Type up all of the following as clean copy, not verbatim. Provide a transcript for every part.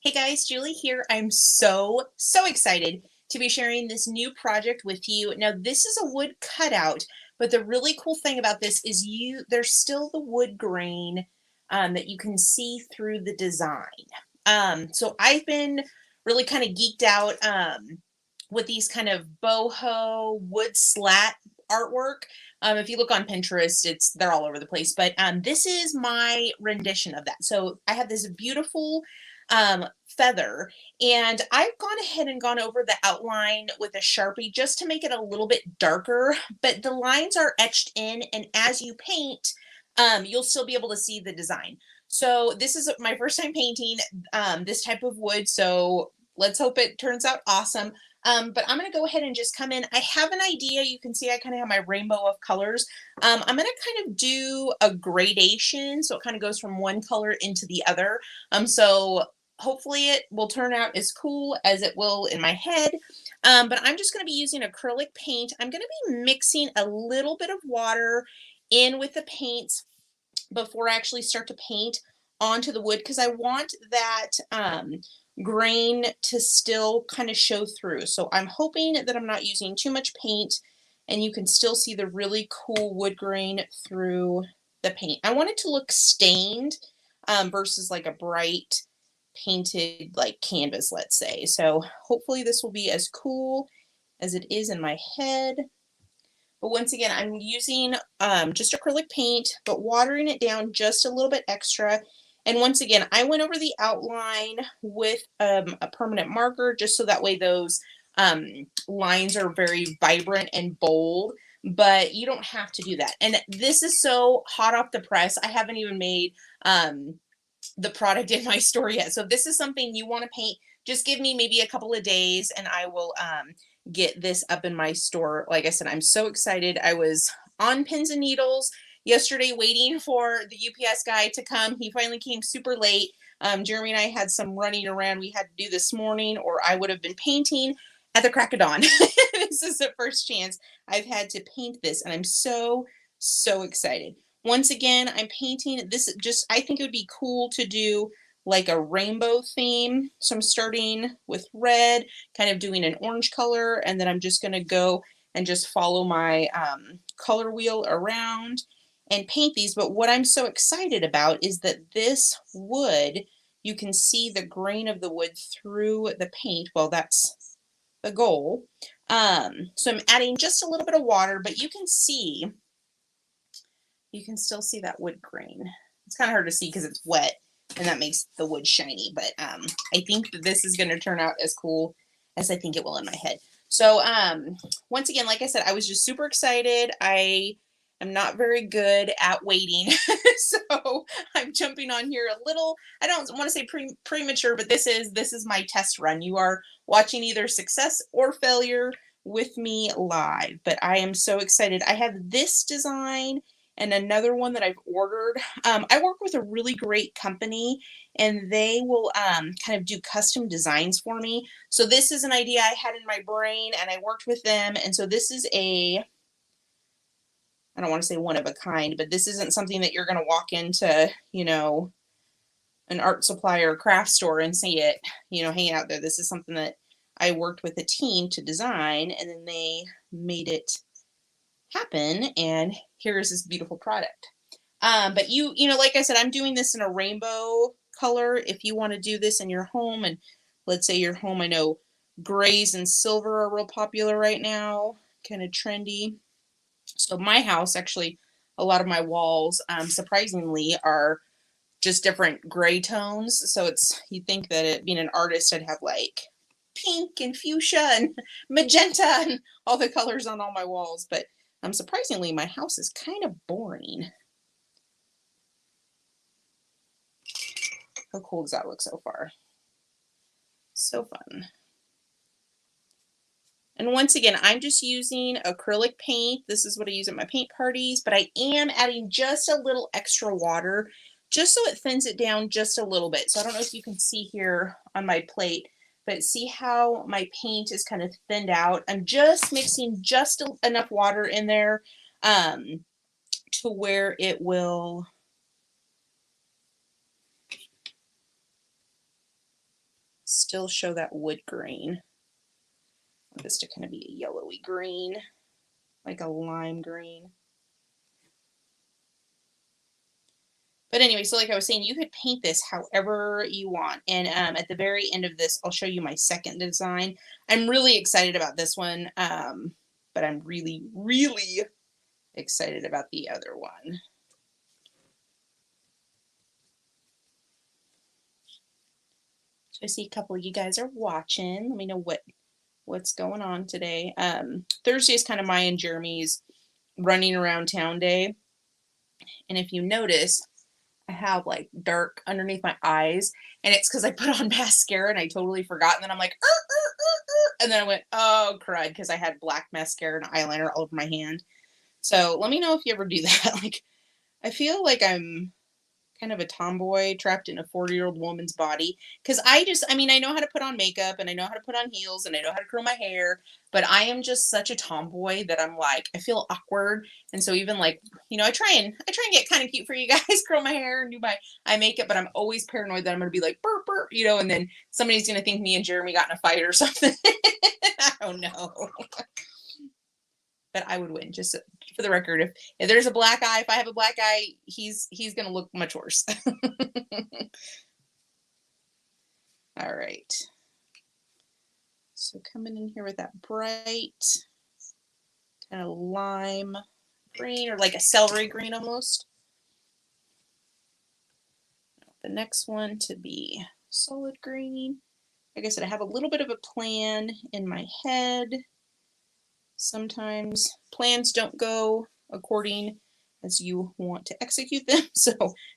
Hey guys, Julie here. I'm so excited to be sharing this new project with you. Now, this is a wood cutout, but the really cool thing about this is there's still the wood grain that you can see through the design. So I've been really kind of geeked out with these kind of boho wood slat artwork. If you look on Pinterest, they're all over the place, but this is my rendition of that. So I have this beautiful feather, and I've gone ahead and gone over the outline with a Sharpie just to make it a little bit darker, but the lines are etched in, and as you paint, you'll still be able to see the design. So this is my first time painting this type of wood, so let's hope it turns out awesome. But I'm going to go ahead and just come in. I have an idea. You can see I kind of have my rainbow of colors. I'm going to kind of do a gradation, so it kind of goes from one color into the other. So hopefully it will turn out as cool as it will in my head. But I'm just going to be using acrylic paint. I'm going to be mixing a little bit of water in with the paints before I actually start to paint onto the wood, because I want that grain to still kind of show through. So I'm hoping that I'm not using too much paint and you can still see the really cool wood grain through the paint. I want it to look stained versus like a bright painted like canvas, let's say. So hopefully this will be as cool as it is in my head. But once again, I'm using just acrylic paint, but watering it down just a little bit extra. And once again, I went over the outline with a permanent marker just so that way those lines are very vibrant and bold, but you don't have to do that. And this is so hot off the press. I haven't even made the product in my store yet. So if this is something you want to paint, just give me maybe a couple of days and I will get this up in my store. Like I said, I'm so excited. I was on pins and needles yesterday waiting for the UPS guy to come. He finally came super late. Jeremy and I had some running around we had to do this morning, or I would have been painting at the crack of dawn. This is the first chance I've had to paint this, and I'm so excited. Once again, I'm painting this just, I think it would be cool to do like a rainbow theme. So I'm starting with red, kind of doing an orange color, and then I'm just going to go and just follow my color wheel around and paint these. But what I'm so excited about is that this wood, you can see the grain of the wood through the paint. Well, that's the goal. So I'm adding just a little bit of water, but you can still see that wood grain. It's kind of hard to see because it's wet and that makes the wood shiny, but I think that this is going to turn out as cool as I think it will in my head. So once again, like I said, I was just super excited. I am not very good at waiting, so I'm jumping on here a little. I don't want to say premature, but this is my test run. You are watching either success or failure with me live, but I am so excited. I have this design and another one that I've ordered. I work with a really great company and they will kind of do custom designs for me. So this is an idea I had in my brain and I worked with them. And so this is I don't want to say one of a kind, but this isn't something that you're going to walk into, an art supply or craft store and see it, hanging out there. This is something that I worked with a team to design and then they made it happen, and here's this beautiful product. But like I said, I'm doing this in a rainbow color. If you want to do this in your home, and let's say your home, I know grays and silver are real popular right now, kind of trendy. So my house, actually, a lot of my walls, surprisingly, are just different gray tones. So you'd think that being an artist, I'd have like pink and fuchsia and magenta and all the colors on all my walls, but surprisingly, my house is kind of boring. How cool does that look so far? So fun. And once again, I'm just using acrylic paint. This is what I use at my paint parties, but I am adding just a little extra water just so it thins it down just a little bit. So I don't know if you can see here on my plate, but see how my paint is kind of thinned out. I'm just mixing just enough water in there to where it will still show that wood grain. I want this to kind of be a yellowy green, like a lime green. But anyway, so like I was saying, you could paint this however you want. And at the very end of this, I'll show you my second design. I'm really excited about this one, but I'm really, really excited about the other one. So I see a couple of you guys are watching. Let me know what's going on today. Thursday is kind of my and Jeremy's running around town day. And if you notice, I have like dark underneath my eyes, and it's because I put on mascara and I totally forgot. And then I'm like, and then I went, oh, crud, because I had black mascara and eyeliner all over my hand. So let me know if you ever do that. Like, I feel like I'm kind of a tomboy trapped in a 40-year-old woman's body, because I mean, I know how to put on makeup and I know how to put on heels and I know how to curl my hair, but I am just such a tomboy that I'm like, I feel awkward. And so even like, you know, I try and get kind of cute for you guys, curl my hair and do my eye makeup, but I'm always paranoid that I'm going to be like, burp, burp, you know, and then somebody's going to think me and Jeremy got in a fight or something. I don't know. But I would win, just for the record. If there's a black eye, if I have a black eye, he's going to look much worse. All right. So coming in here with that bright kind of lime green, or like a celery green almost. The next one to be solid green. Like I said, I have a little bit of a plan in my head. Sometimes plans don't go according as you want to execute them. So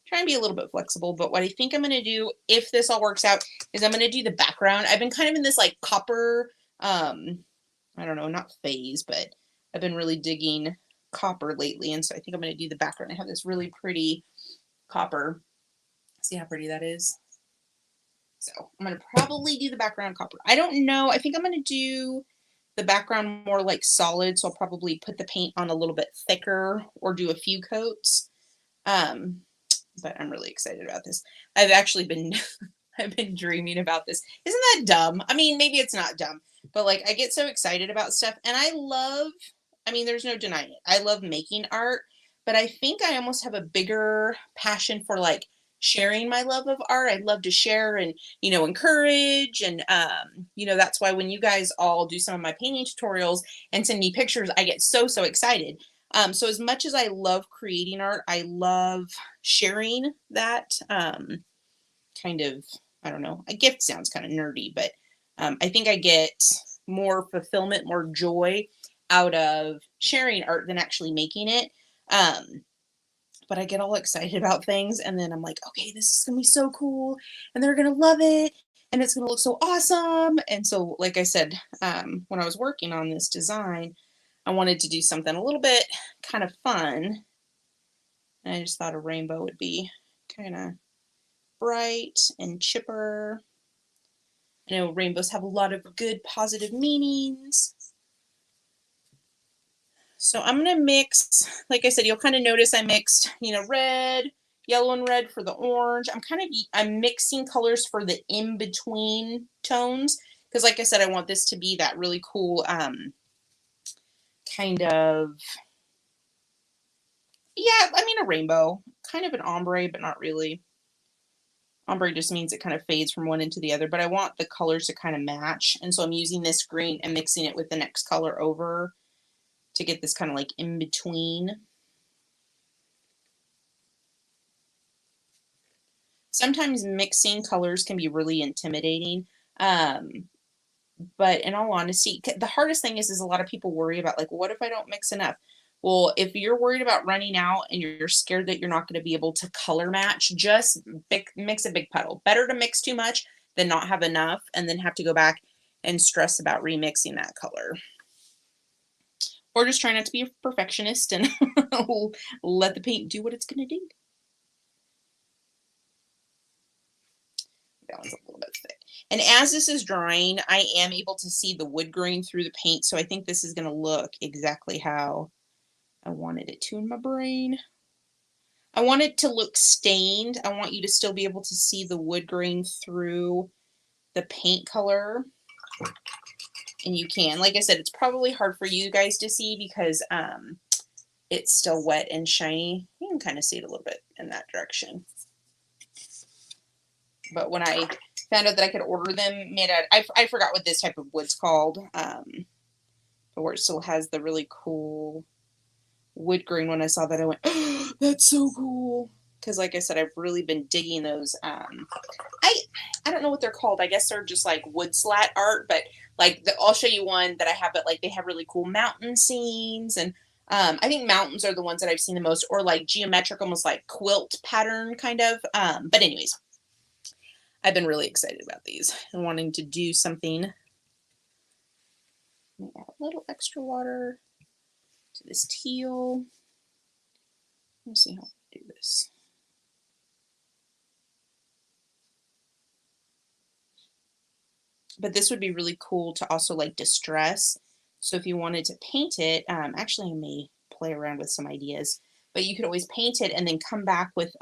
try and be a little bit flexible. But what I think I'm going to do, if this all works out, is I'm going to do the background. I've been kind of in this like copper, I don't know, not phase, but I've been really digging copper lately. And so I think I'm going to do the background. I have this really pretty copper. See how pretty that is? So I'm going to probably do the background copper. I don't know. I think I'm going to do the background more like solid, so I'll probably put the paint on a little bit thicker or do a few coats. But I'm really excited about this. I've actually been I've been dreaming about this. Isn't that dumb? I mean, maybe it's not dumb, but like I get so excited about stuff, and I mean, there's no denying it. I love making art, but I think I almost have a bigger passion for like sharing my love of art. I'd love to share and, you know, encourage. And, you know, that's why when you guys all do some of my painting tutorials and send me pictures, I get so, so excited. So as much as I love creating art, I love sharing that, kind of, I don't know, a gift sounds kind of nerdy, but, I think I get more fulfillment, more joy out of sharing art than actually making it. But I get all excited about things, and then I'm like, okay, this is gonna be so cool, and they're gonna love it, and it's gonna look so awesome. And so, like I said, when I was working on this design, I wanted to do something a little bit kind of fun, and I just thought a rainbow would be kind of bright and chipper. I know rainbows have a lot of good positive meanings. So I'm going to mix, like I said, you'll kind of notice I mixed, you know, red, yellow and red for the orange. I'm mixing colors for the in-between tones. Because like I said, I want this to be that really cool, kind of, yeah, I mean a rainbow. Kind of an ombre, but not really. Ombre just means it kind of fades from one into the other. But I want the colors to kind of match. And so I'm using this green and mixing it with the next color over to get this kind of like in between. Sometimes mixing colors can be really intimidating. But in all honesty, the hardest thing is a lot of people worry about like, what if I don't mix enough? Well, if you're worried about running out and you're scared that you're not going to be able to color match, just mix a big puddle. Better to mix too much than not have enough and then have to go back and stress about remixing that color. Or just try not to be a perfectionist and let the paint do what it's going to do. That one's a little bit thick. And as this is drying, I am able to see the wood grain through the paint. So I think this is going to look exactly how I wanted it to in my brain. I want it to look stained. I want you to still be able to see the wood grain through the paint color, and you can, like I said, it's probably hard for you guys to see because it's still wet and shiny. You can kind of see it a little bit in that direction. But when I found out that I could order them made out, I forgot what this type of wood's called, but where it still has the really cool wood grain. When I saw that, I went, oh, that's so cool. Because like I said, I've really been digging those. I don't know what they're called. I guess they're just like wood slat art, but like I'll show you one that I have, but like they have really cool mountain scenes. And I think mountains are the ones that I've seen the most, or like geometric, almost like quilt pattern kind of. But anyways, I've been really excited about these and wanting to do something. Add a little extra water to this teal. Let's see how I do this. But this would be really cool to also like distress. So if you wanted to paint it, actually I may play around with some ideas, but you could always paint it and then come back with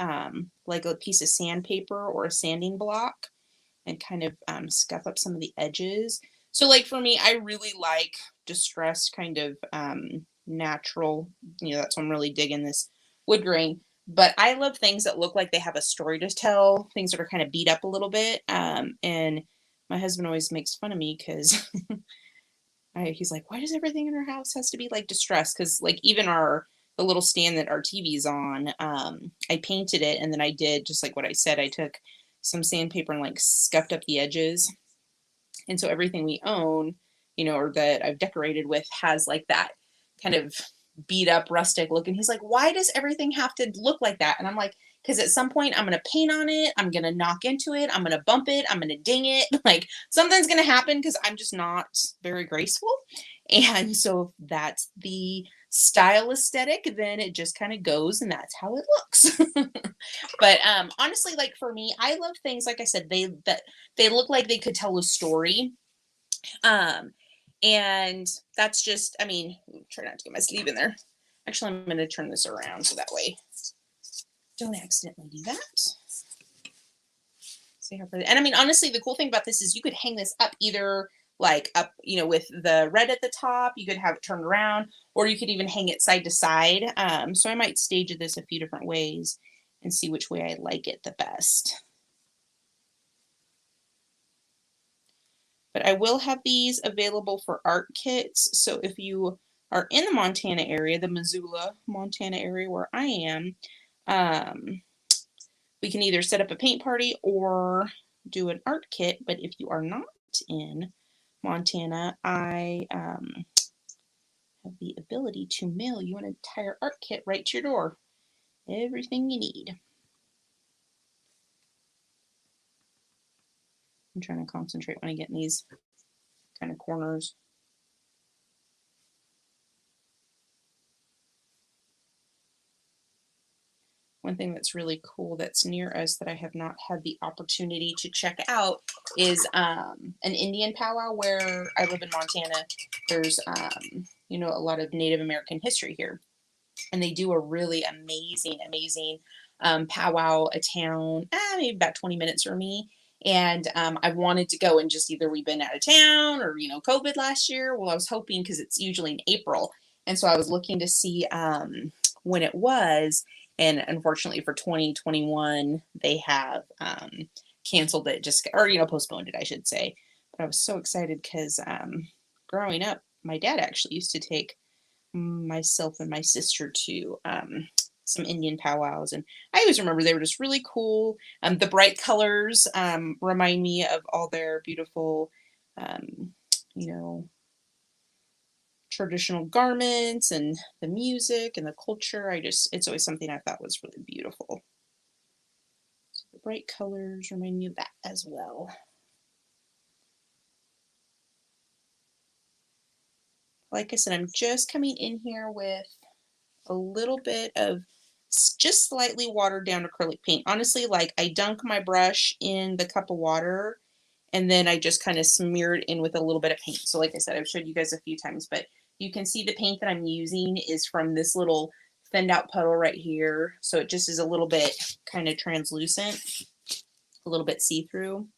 like a piece of sandpaper or a sanding block and kind of scuff up some of the edges. So like for me, I really like distressed kind of natural, that's why I'm really digging this wood grain. But I love things that look like they have a story to tell, things that are kind of beat up a little bit. And my husband always makes fun of me because he's like, why does everything in our house has to be like distressed? Because like even the little stand that our TV's on, I painted it, and then I did just like what I said. I took some sandpaper and like scuffed up the edges. And so everything we own, or that I've decorated with has like that kind of beat up rustic look. And he's like, why does everything have to look like that? And I'm like, because at some point I'm going to paint on it. I'm going to knock into it. I'm going to bump it. I'm going to ding it. Like something's going to happen because I'm just not very graceful. And so if that's the style aesthetic, then it just kind of goes and that's how it looks. But honestly, like for me, I love things, like I said, they look like they could tell a story. And that's just, try not to get my sleeve in there. Actually, I'm going to turn this around so that way don't accidentally do that. See how pretty. And honestly, the cool thing about this is you could hang this up either like up, with the red at the top, you could have it turned around, or you could even hang it side to side. So I might stage this a few different ways and see which way I like it the best. But I will have these available for art kits. So if you are in the Montana area, the Missoula, Montana area where I am, we can either set up a paint party or do an art kit. But if you are not in Montana, I have the ability to mail you an entire art kit right to your door. Everything you need. I'm trying to concentrate when I get in these kind of corners. One thing that's really cool that's near us that I have not had the opportunity to check out is an Indian powwow. Where I live in Montana, there's a lot of Native American history here, and they do a really amazing powwow a town, maybe about 20 minutes from me. And I wanted to go, and just either we've been out of town or COVID last year. Well, I was hoping, because it's usually in April, and so I was looking to see when it was. And unfortunately for 2021, they have canceled it, or postponed it, I should say. But I was so excited because growing up, my dad actually used to take myself and my sister to some Indian powwows, and I always remember they were just really cool. The bright colors remind me of all their beautiful, traditional garments and the music and the culture. It's always something I thought was really beautiful. So the bright colors remind me of that as well. Like I said, I'm just coming in here with a little bit of just slightly watered down acrylic paint. Honestly, like I dunk my brush in the cup of water and then I just kind of smear it in with a little bit of paint. So like I said, I've showed you guys a few times, but you can see the paint that I'm using is from this little thinned out puddle right here. So it just is a little bit kind of translucent, a little bit see-through.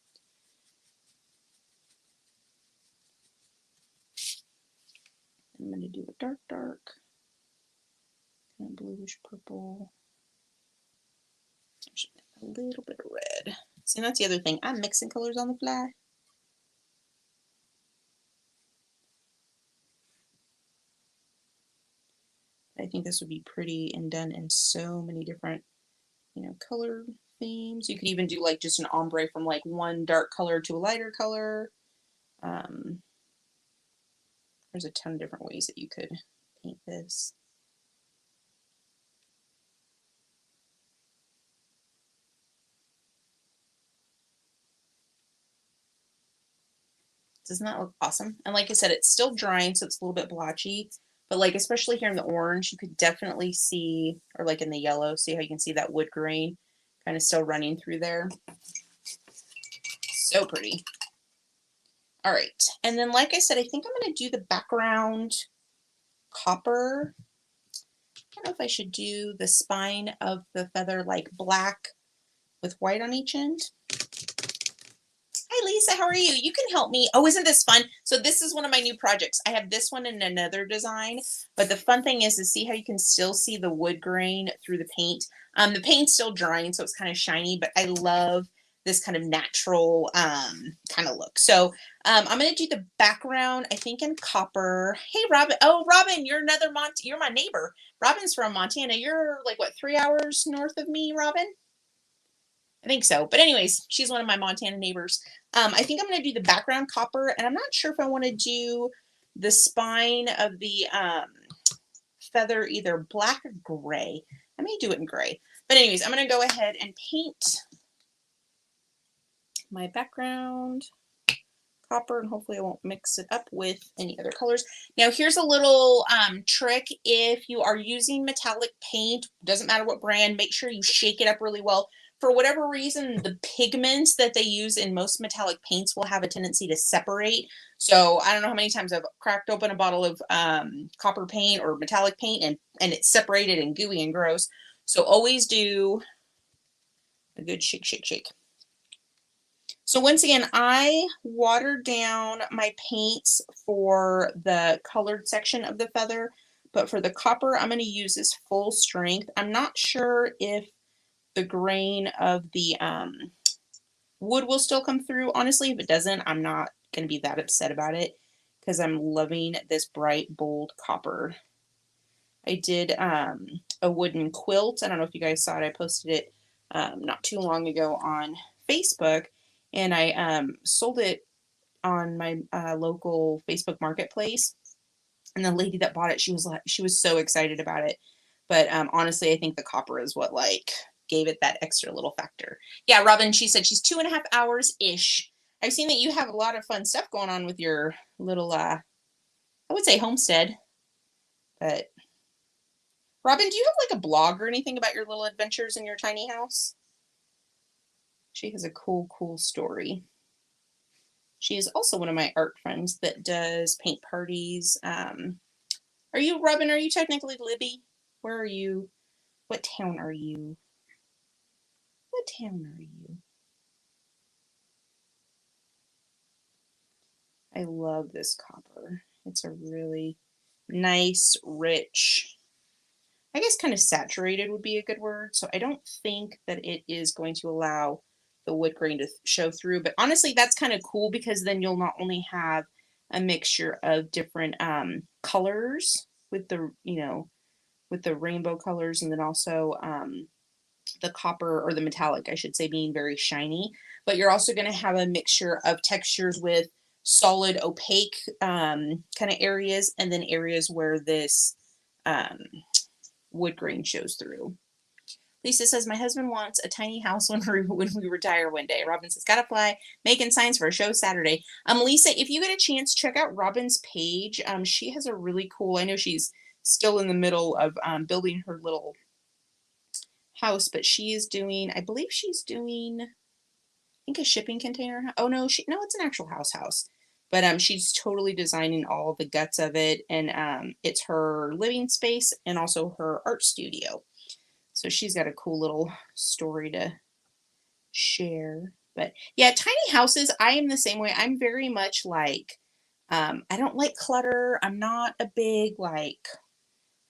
I'm going to do a dark, dark, kind of bluish purple. A little bit of red. See, that's the other thing. I'm mixing colors on the fly. I think this would be pretty and done in so many different, color themes. You could even do like just an ombre from like one dark color to a lighter color. There's a ton of different ways that you could paint this. Doesn't that look awesome? And like I said, it's still drying, so it's a little bit blotchy. But like, especially here in the orange, you could definitely see, or like in the yellow, see how you can see that wood grain kind of still running through there. So pretty. All right. And then, like I said, I think I'm going to do the background copper. I don't know if I should do the spine of the feather like black with white on each end. Hi, Lisa. How are you? You can help me. Oh, isn't this fun? So this is one of my new projects. I have this one in another design, but the fun thing is to see how you can still see the wood grain through the paint. The paint's still drying, so it's kind of shiny, but I love this kind of natural kind of look. So I'm going to do the background, I think, in copper. Hey, Robin. Oh, Robin, you're you're my neighbor. Robin's from Montana. You're like, what, 3 hours north of me, Robin? I think so. But anyways, she's one of my Montana neighbors. I think I'm going to do the background copper, and I'm not sure if I want to do the spine of the feather either black or gray. I may do it in gray. But anyways, I'm going to go ahead and paint my background copper, and hopefully I won't mix it up with any other colors. Now here's a little trick. If you are using metallic paint, doesn't matter what brand, make sure you shake it up really well. For whatever reason, the pigments that they use in most metallic paints will have a tendency to separate. So I don't know how many times I've cracked open a bottle of copper paint or metallic paint and it's separated and gooey and gross. So always do a good shake, shake, shake. So once again, I watered down my paints for the colored section of the feather, but for the copper, I'm going to use this full strength. I'm not sure if the grain of the wood will still come through. Honestly, if it doesn't, I'm not going to be that upset about it because I'm loving this bright, bold copper. I did a wooden quilt. I don't know if you guys saw it. I posted it not too long ago on Facebook, and I sold it on my local Facebook marketplace. And the lady that bought it, she was so excited about it. But honestly, I think the copper is what like gave it that extra little factor. Yeah, Robin, she said she's 2.5 hours-ish. I've seen that you have a lot of fun stuff going on with your little, I would say homestead. But Robin, do you have like a blog or anything about your little adventures in your tiny house? She has a cool, cool story. She is also one of my art friends that does paint parties. Are you, Robin, are you technically Libby? Where are you? What town are you? What town are you? I love this copper. It's a really nice, rich, I guess kind of saturated would be a good word. So I don't think that it is going to allow the wood grain to show through. But honestly, that's kind of cool because then you'll not only have a mixture of different colors with the, with the rainbow colors, and then also the copper, or the metallic, I should say, being very shiny. But you're also going to have a mixture of textures with solid, opaque kind of areas, and then areas where this wood grain shows through. Lisa says, my husband wants a tiny house when we retire one day. Robin says, gotta fly, making signs for a show Saturday. Lisa, if you get a chance, check out Robin's page. She has a really cool, I know she's still in the middle of building her little house, but she is doing, I believe she's doing, I think a shipping container. Oh no, no, it's an actual house. But she's totally designing all the guts of it, and it's her living space and also her art studio. So she's got a cool little story to share. But yeah, tiny houses, I am the same way. I'm very much like I don't like clutter. I'm not a big, like,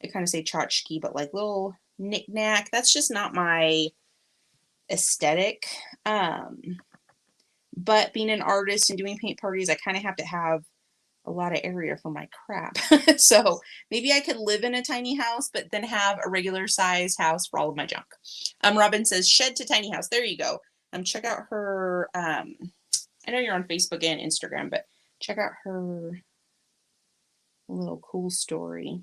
I kind of say tchotchke, but like little knick-knack. That's just not my aesthetic. But being an artist and doing paint parties, I kind of have to have a lot of area for my crap. So maybe I could live in a tiny house, but then have a regular sized house for all of my junk. Robin says, shed to tiny house. There you go. Check out her, I know you're on Facebook and Instagram, but check out her little cool story.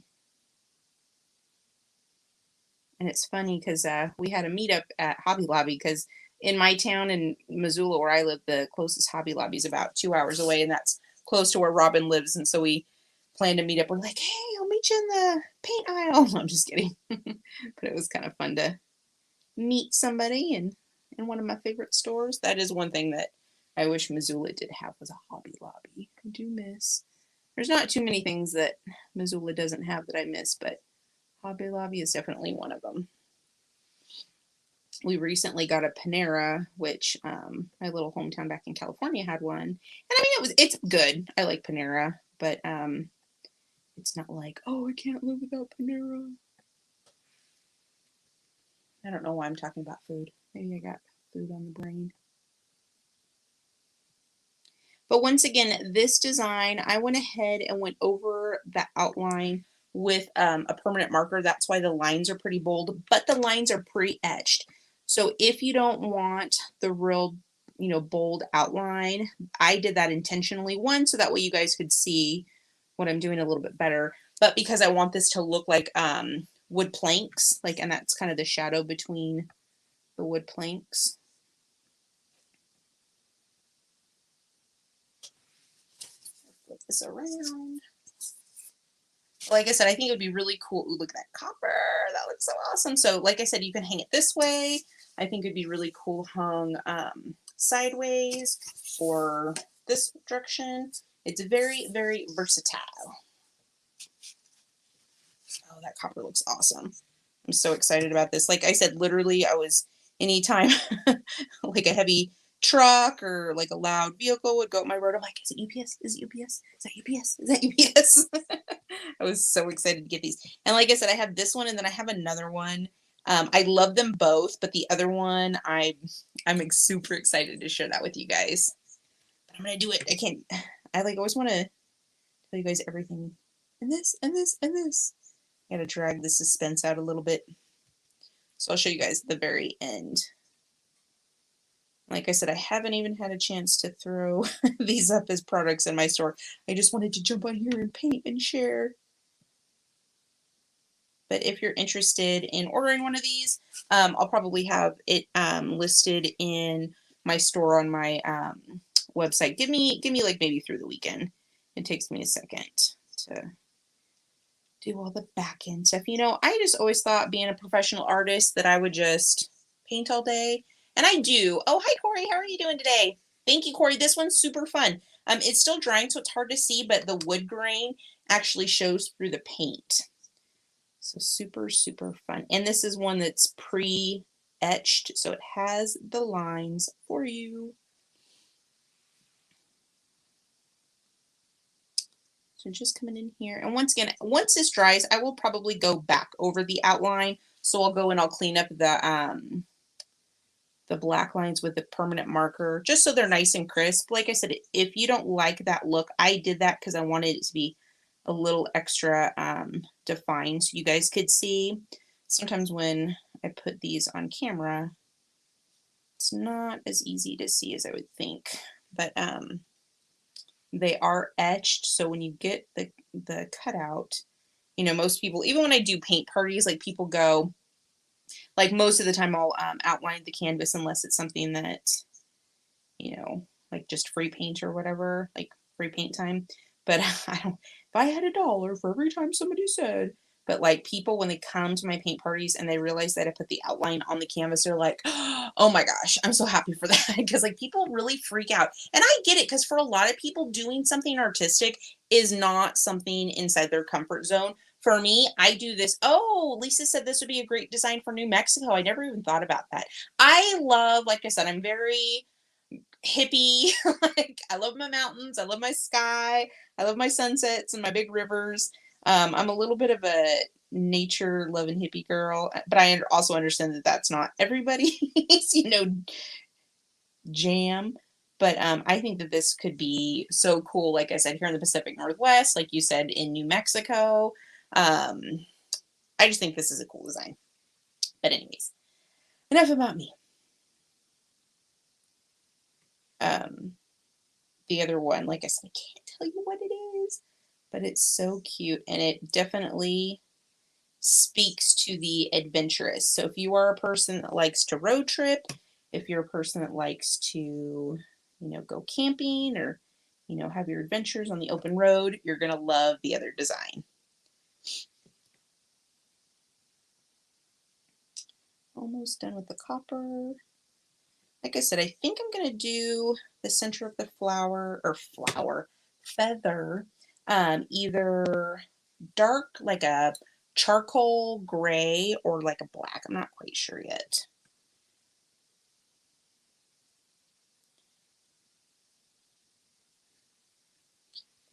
And it's funny because we had a meetup at Hobby Lobby, because in my town in Missoula, where I live, the closest Hobby Lobby is about 2 hours away, and that's close to where Robin lives. And so we planned to meet up. We're like, hey, I'll meet you in the paint aisle. I'm just kidding. But it was kind of fun to meet somebody in one of my favorite stores. That is one thing that I wish Missoula did have, was a Hobby Lobby. I do miss. There's not too many things that Missoula doesn't have that I miss, but Hobby Lobby is definitely one of them. We recently got a Panera, which my little hometown back in California had one. And I mean, it's good. I like Panera, but it's not like, oh, I can't live without Panera. I don't know why I'm talking about food. Maybe I got food on the brain. But once again, this design, I went ahead and went over the outline with a permanent marker. That's why the lines are pretty bold, but the lines are pre-etched. So if you don't want the real, bold outline, I did that intentionally. One, so that way you guys could see what I'm doing a little bit better. But because I want this to look like wood planks, and that's kind of the shadow between the wood planks. Flip this around. Like I said, I think it would be really cool. Ooh, look at that copper. That looks so awesome. So like I said, you can hang it this way. I think it'd be really cool hung sideways or this direction. It's very, very versatile. Oh, that copper looks awesome. I'm so excited about this. Like I said, literally anytime like a heavy truck or like a loud vehicle would go up my road, I'm like, is it UPS? Is it UPS? Is that UPS? Is that UPS? I was so excited to get these. And like I said, I have this one and then I have another one. I love them both, but the other one, I'm super excited to share that with you guys. But I'm gonna do it. I always want to tell you guys everything. And this, and this, and this. I gotta drag the suspense out a little bit. So I'll show you guys the very end. Like I said, I haven't even had a chance to throw these up as products in my store. I just wanted to jump on here and paint and share. But if you're interested in ordering one of these, I'll probably have it listed in my store on my website. Give me like maybe through the weekend. It takes me a second to do all the back end stuff. I just always thought, being a professional artist, that I would just paint all day. And I do. Oh, hi, Corey. How are you doing today? Thank you, Corey. This one's super fun. It's still drying, so it's hard to see, but the wood grain actually shows through the paint. So super, super fun. And this is one that's pre-etched, so it has the lines for you. So just coming in here. And once again, once this dries, I will probably go back over the outline. So I'll go and I'll clean up the black lines with the permanent marker, just so they're nice and crisp. Like I said, if you don't like that look, I did that because I wanted it to be a little extra defined so you guys could see. Sometimes when I put these on camera, it's not as easy to see as I would think, but they are etched, so when you get the cutout, most people, even when I do paint parties, like people go, like most of the time I'll outline the canvas unless it's something that, like just free paint or whatever, like free paint time. But I don't, if I had $1 for every time somebody said, but like people, when they come to my paint parties and they realize that I put the outline on the canvas, they're like, oh my gosh, I'm so happy for that. Because like people really freak out. And I get it, because for a lot of people, doing something artistic is not something inside their comfort zone. For me, I do this. Oh, Lisa said this would be a great design for New Mexico. I never even thought about that. I love, like I said, I'm very hippie. Like, I love my mountains, I love my sky, I love my sunsets and my big rivers. I'm a little bit of a nature loving hippie girl, but I also understand that that's not everybody's, jam. But I think that this could be so cool. Like I said, here in the Pacific Northwest, like you said, in New Mexico. Um, I just think this is a cool design. But anyways, enough about me. Um, the other one, like I said, I can't tell you what it is, but it's so cute and it definitely speaks to the adventurous. So if you are a person that likes to road trip, if you're a person that likes to, go camping or, have your adventures on the open road, you're going to love the other design. Almost done with the copper. Like I said, I think I'm going to do the center of the feather, either dark, like a charcoal gray, or like a black. I'm not quite sure yet.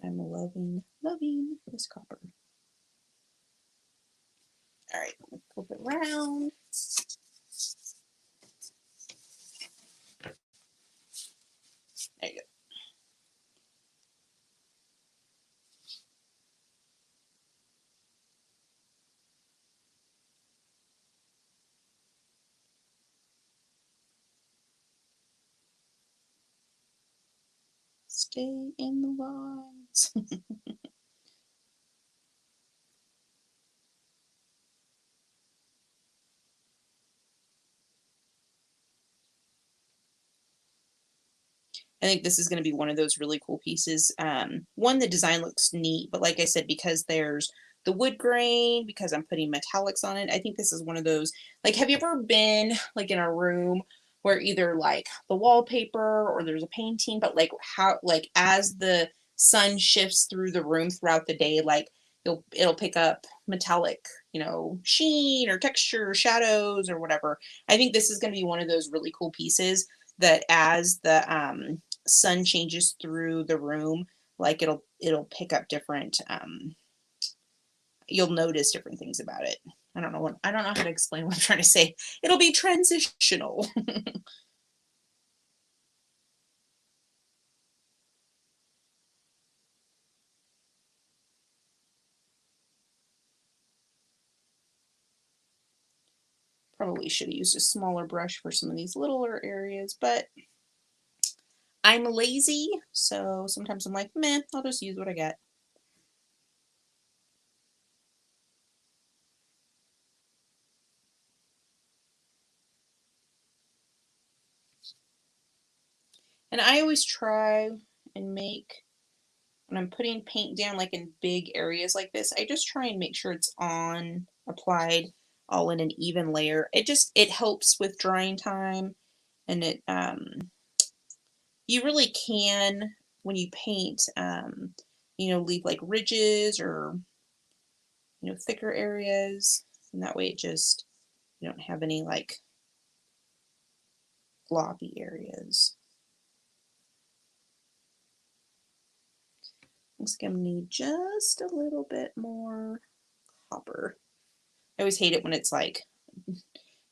I'm loving this copper. All right, flip it around. There you go. Stay in the lines. I think this is going to be one of those really cool pieces. One, the design looks neat, but like I said, because there's the wood grain, because I'm putting metallics on it, I think this is one of those, like, have you ever been like in a room where either like the wallpaper or there's a painting, but like how, like as the sun shifts through the room throughout the day, like it'll pick up metallic, sheen or texture or shadows or whatever. I think this is going to be one of those really cool pieces that as the sun changes through the room, like it'll pick up different, you'll notice different things about it. I don't know how to explain what I'm trying to say. It'll be transitional. Probably should have used a smaller brush for some of these littler areas, but I'm lazy, so sometimes I'm like, meh, I'll just use what I got. And I always try and make, when I'm putting paint down like in big areas like this, I just try and make sure it's applied all in an even layer. It helps with drying time, and you really can, when you paint, leave like ridges or, thicker areas, and that way you don't have any like floppy areas. Looks like I'm gonna need just a little bit more copper. I always hate it when it's like,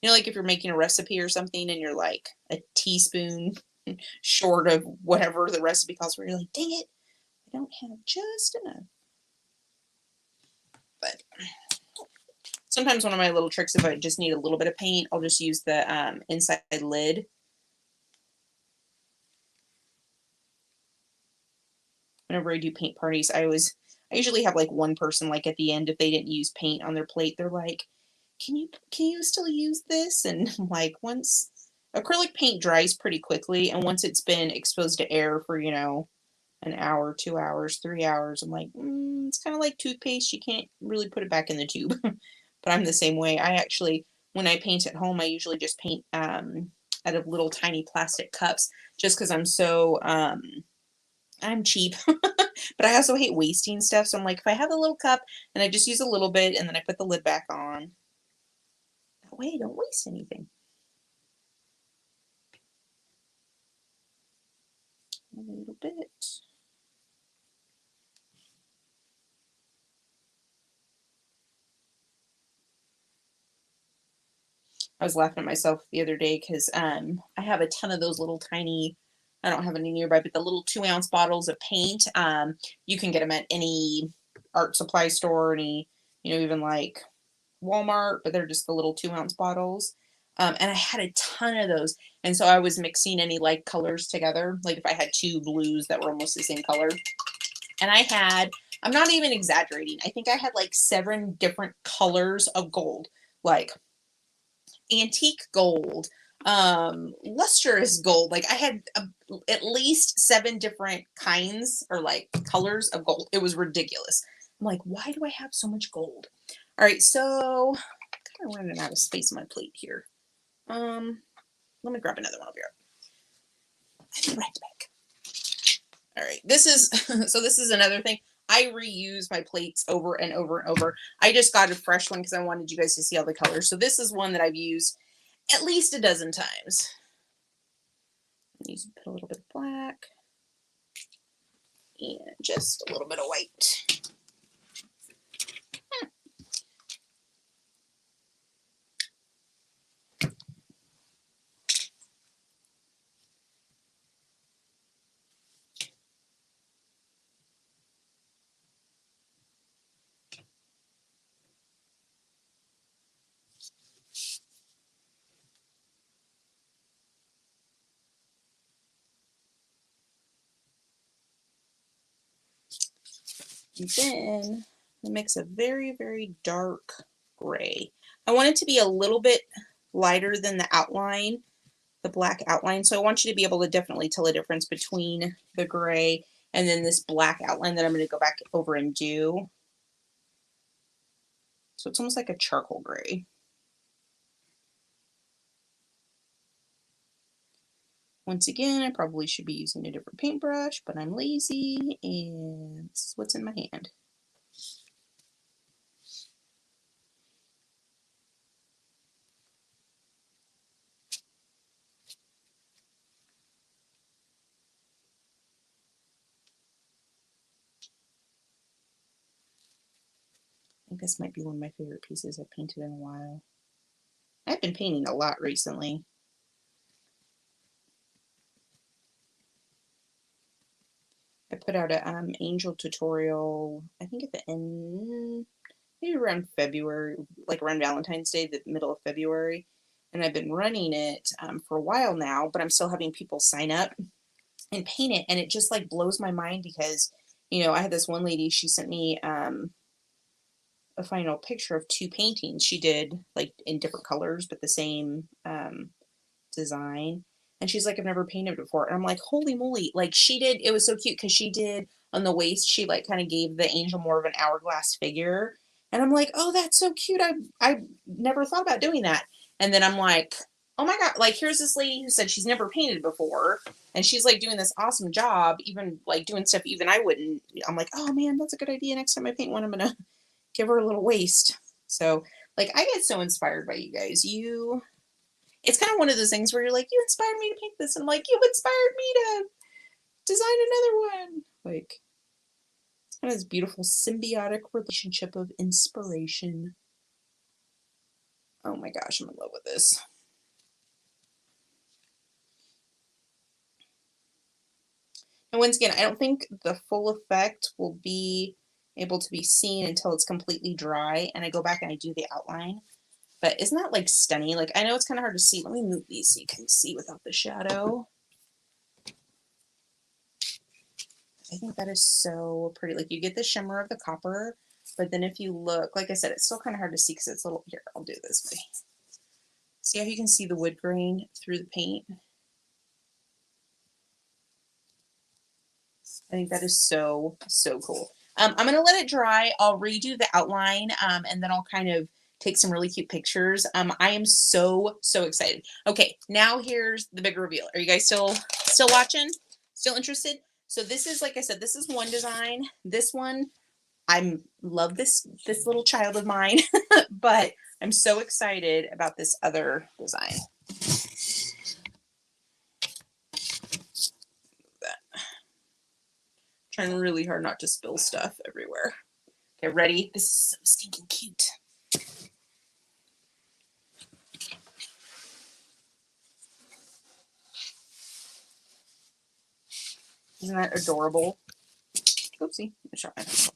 like if you're making a recipe or something and you're like a teaspoon short of whatever the recipe calls for, you're like, dang it, I don't have just enough. But sometimes one of my little tricks, if I just need a little bit of paint, I'll just use the inside lid. Whenever I do paint parties, I usually have like one person, like at the end, if they didn't use paint on their plate, they're like, can you still use this? And like, once acrylic paint dries pretty quickly, and once it's been exposed to air for, an hour, 2 hours, 3 hours, I'm like, it's kind of like toothpaste. You can't really put it back in the tube. But I'm the same way. I actually, when I paint at home, I usually just paint out of little tiny plastic cups, just because I'm cheap. But I also hate wasting stuff. So I'm like, if I have a little cup and I just use a little bit and then I put the lid back on, that way I don't waste anything. a little bit. I was laughing at myself the other day because I have a ton of those little tiny, I don't have any nearby, but the little 2-ounce bottles of paint. You can get them at any art supply store, any, even like Walmart, but they're just the little 2-ounce bottles. And I had a ton of those. And so I was mixing any like colors together. Like if I had 2 blues that were almost the same color. And I'm not even exaggerating. I think I had like 7 different colors of gold. Like antique gold, lustrous gold. Like I had at least 7 different kinds or like colors of gold. It was ridiculous. I'm like, why do I have so much gold? All right, so I'm kind of running out of space on my plate here. Let me grab another one over here. I'll be right back. All right, this is another thing. I reuse my plates over and over and over. I just got a fresh one because I wanted you guys to see all the colors. So this is one that I've used at least a dozen times. Put a little bit of black and just a little bit of white. And then I mix a very, very dark gray. I want it to be a little bit lighter than the outline, the black outline. So I want you to be able to definitely tell a difference between the gray and then this black outline that I'm going to go back over and do. So it's almost like a charcoal gray. Once again, I probably should be using a different paintbrush, but I'm lazy and this is what's in my hand. I think this might be one of my favorite pieces I've painted in a while. I've been painting a lot recently. I put out an angel tutorial, I think at the end, maybe around February, like around Valentine's Day, the middle of February. And I've been running it for a while now, but I'm still having people sign up and paint it. And it just like blows my mind because, I had this one lady, she sent me a final picture of 2 paintings she did like in different colors, but the same design. And she's like, I've never painted before. And I'm like, holy moly. Like she did, it was so cute because she did on the waist, she like kind of gave the angel more of an hourglass figure. And I'm like, oh, that's so cute. I never thought about doing that. And then I'm like, oh my God, like here's this lady who said she's never painted before. And she's like doing this awesome job, even like doing stuff even I wouldn't. I'm like, oh man, that's a good idea. Next time I paint one, I'm going to give her a little waist. So like I get so inspired by you guys. It's kind of one of those things where you're like, you inspired me to paint this. And I'm like, you've inspired me to design another one. Like, it's kind of this beautiful symbiotic relationship of inspiration. Oh my gosh, I'm in love with this. And once again, I don't think the full effect will be able to be seen until it's completely dry. And I go back and I do the outline. But isn't that like stunning? Like I know it's kind of hard to see. Let me move these so you can see without the shadow. I think that is so pretty. Like you get the shimmer of the copper, but then if you look, like I said, it's still kind of hard to see because it's a little, here, I'll do it this way. See how you can see the wood grain through the paint? I think that is so, so cool. I'm going to let it dry. I'll redo the outline and then I'll kind of take some really cute pictures. I am so, so excited. Okay, now here's the big reveal. Are you guys still watching? Still interested? So this is, like I said, this is one design. This one, I love this little child of mine, but I'm so excited about this other design. Trying really hard not to spill stuff everywhere. Okay, ready? This is so stinking cute. Isn't that adorable? Oopsie, let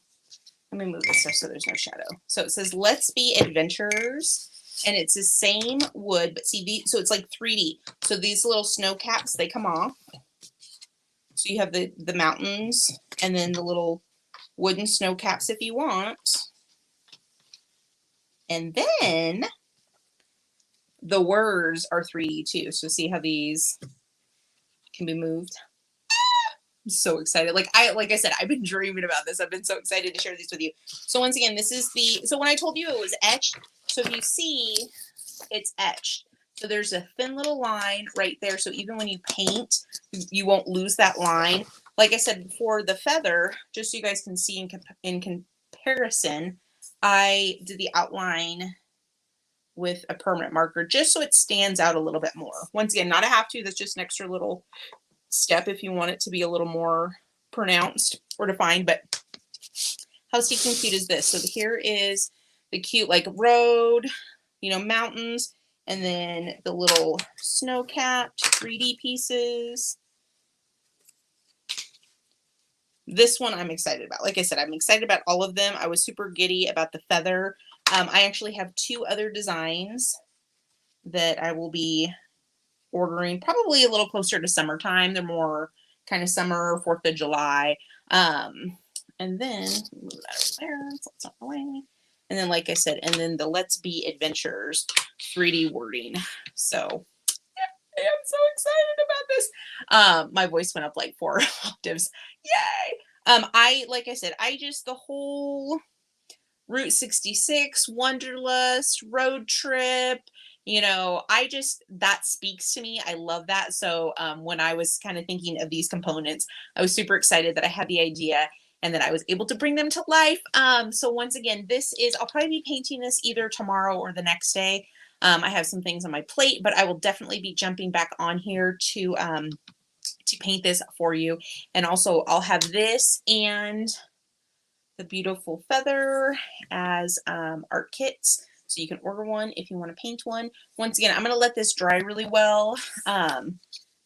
me move this so there's no shadow. So it says, let's be adventurers. And it's the same wood, but see, so it's like 3D. So these little snow caps, they come off. So you have the mountains and then the little wooden snow caps if you want. And then the words are 3D too. So see how these can be moved. I'm so excited. Like I said, I've been dreaming about this. I've been so excited to share these with you. So once again, this is so when I told you it was etched, so if you see, it's etched. So there's a thin little line right there. So even when you paint, you won't lose that line. Like I said before, the feather, just so you guys can see in comparison, I did the outline with a permanent marker just so it stands out a little bit more. Once again, not a have to, that's just an extra little step if you want it to be a little more pronounced or defined. But how stinking cute is this? So here is the cute like road, mountains, and then the little snow-capped 3D pieces. This one I'm excited about. Like I said, I'm excited about all of them. I was super giddy about the feather. I actually have 2 other designs that I will be ordering probably a little closer to summertime. They're more kind of summer, 4th of July. And then move that over there so it's not away. And then, like I said, and then the Let's Be Adventures 3D wording. So I am so excited about this. My voice went up like 4 octaves. Yay! Like I said, the whole Route 66, Wanderlust, road trip, that speaks to me. I love that. So when I was kind of thinking of these components, I was super excited that I had the idea and that I was able to bring them to life. So once again, I'll probably be painting this either tomorrow or the next day. I have some things on my plate, but I will definitely be jumping back on here to paint this for you. And also I'll have this and the beautiful feather as art kits. So you can order one if you want to paint one. Once again, I'm going to let this dry really well. But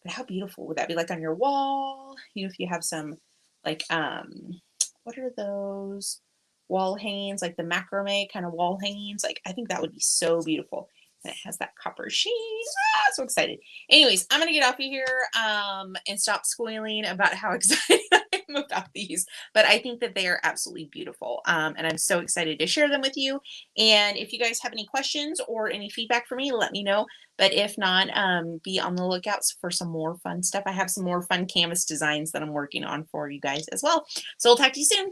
how beautiful would that be, like on your wall? If you have some like, what are those wall hangings, like the macrame kind of wall hangings? Like, I think that would be so beautiful. And it has that copper sheen. So excited. Anyways, I'm going to get off of here and stop squealing about how excited I am about these. But I think that they are absolutely beautiful. And I'm so excited to share them with you. And if you guys have any questions or any feedback for me, let me know. But if not, be on the lookout for some more fun stuff. I have some more fun canvas designs that I'm working on for you guys as well. So I'll talk to you soon.